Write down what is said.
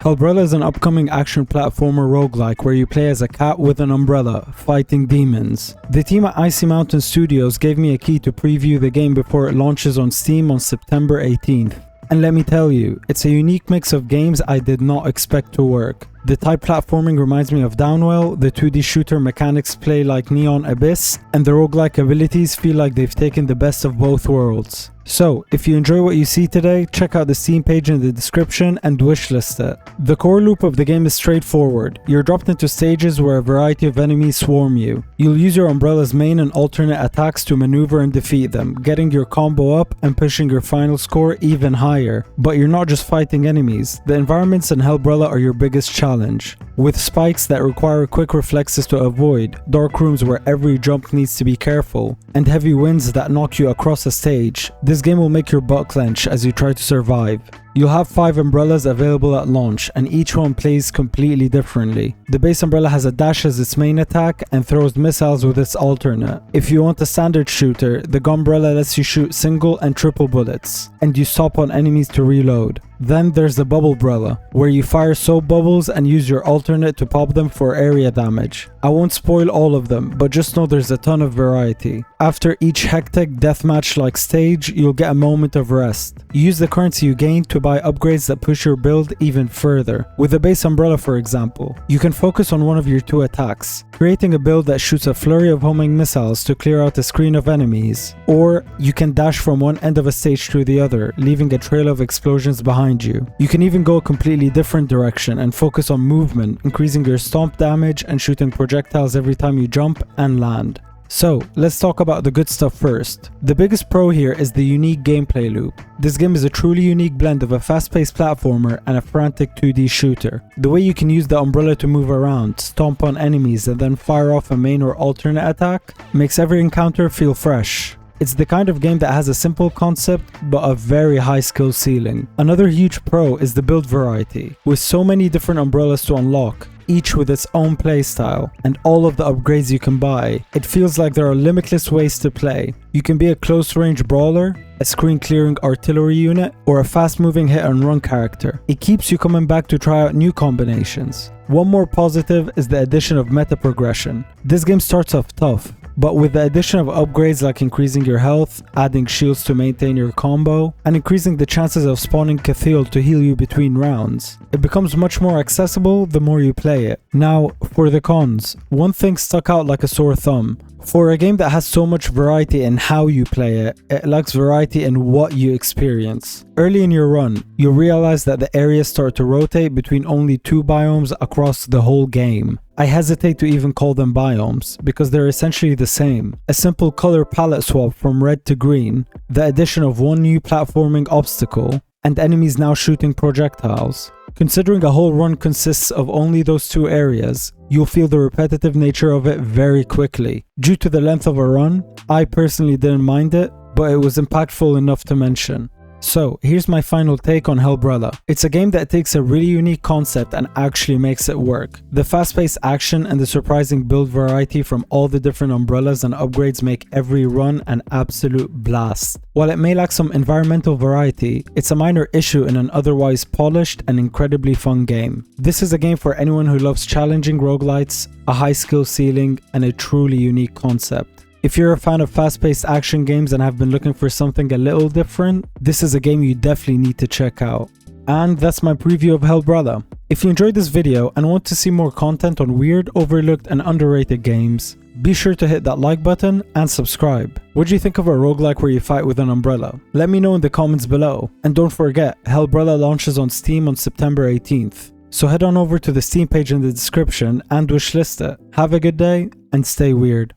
Hellbrella is an upcoming action platformer roguelike where you play as a cat with an umbrella, fighting demons. The team at Icy Mountain Studios gave me a key to preview the game before it launches on Steam on September 18th. And let me tell you, it's a unique mix of games I did not expect to work. The type platforming reminds me of Downwell, the 2D shooter mechanics play like Neon Abyss, and the roguelike abilities feel like they've taken the best of both worlds. So, if you enjoy what you see today, check out the Steam page in the description and wishlist it. The core loop of the game is straightforward. You're dropped into stages where a variety of enemies swarm you. You'll use your umbrella's main and alternate attacks to maneuver and defeat them, getting your combo up and pushing your final score even higher. But you're not just fighting enemies. The environments in Hellbrella are your biggest challenge. With spikes that require quick reflexes to avoid, dark rooms where every jump needs to be careful, and heavy winds that knock you across a stage, this game will make your butt clench as you try to survive. You'll have 5 umbrellas available at launch, and each one plays completely differently. The base umbrella has a dash as its main attack and throws missiles with its alternate. If you want a standard shooter, the gunbrella lets you shoot single and triple bullets, and you stop on enemies to reload. Then there's the bubble umbrella, where you fire soap bubbles and use your alternate to pop them for area damage. I won't spoil all of them, but just know there's a ton of variety. After each hectic deathmatch-like stage, you'll get a moment of rest. You use the currency you gain to buy upgrades that push your build even further. With the base umbrella, for example, you can focus on one of your 2 attacks, creating a build that shoots a flurry of homing missiles to clear out a screen of enemies. Or you can dash from one end of a stage to the other, leaving a trail of explosions behind you. You can even go a completely different direction and focus on movement, increasing your stomp damage and shooting projectiles every time you jump and land. So, let's talk about the good stuff first. The biggest pro here is the unique gameplay loop. This game is a truly unique blend of a fast-paced platformer and a frantic 2D shooter. The way you can use the umbrella to move around, stomp on enemies, and then fire off a main or alternate attack makes every encounter feel fresh. It's the kind of game that has a simple concept but a very high skill ceiling. Another huge pro is the build variety. With so many different umbrellas to unlock, each with its own playstyle, and all of the upgrades you can buy, it feels like there are limitless ways to play. You can be a close-range brawler, a screen-clearing artillery unit, or a fast-moving hit-and-run character. It keeps you coming back to try out new combinations. One more positive is the addition of meta progression. This game starts off tough, but with the addition of upgrades like increasing your health, adding shields to maintain your combo, and increasing the chances of spawning Cathedral to heal you between rounds, it becomes much more accessible the more you play it. Now, for the cons, one thing stuck out like a sore thumb. For a game that has so much variety in how you play it, it lacks variety in what you experience. Early in your run, you'll realize that the areas start to rotate between only 2 biomes across the whole game. I hesitate to even call them biomes, because they're essentially the same. A simple color palette swap from red to green, the addition of 1 new platforming obstacle, and enemies now shooting projectiles. Considering a whole run consists of only those 2 areas, you'll feel the repetitive nature of it very quickly. Due to the length of a run, I personally didn't mind it, but it was impactful enough to mention. So, here's my final take on Hellbrella. It's a game that takes a really unique concept and actually makes it work. The fast-paced action and the surprising build variety from all the different umbrellas and upgrades make every run an absolute blast. While it may lack some environmental variety, it's a minor issue in an otherwise polished and incredibly fun game. This is a game for anyone who loves challenging roguelites, a high skill ceiling, and a truly unique concept. If you're a fan of fast-paced action games and have been looking for something a little different, this is a game you definitely need to check out. And that's my preview of Hellbrella. If you enjoyed this video and want to see more content on weird, overlooked and underrated games, be sure to hit that like button and subscribe. What do you think of a roguelike where you fight with an umbrella? Let me know in the comments below. And don't forget, Hellbrella launches on Steam on September 18th. So head on over to the Steam page in the description and wishlist it. Have a good day and stay weird.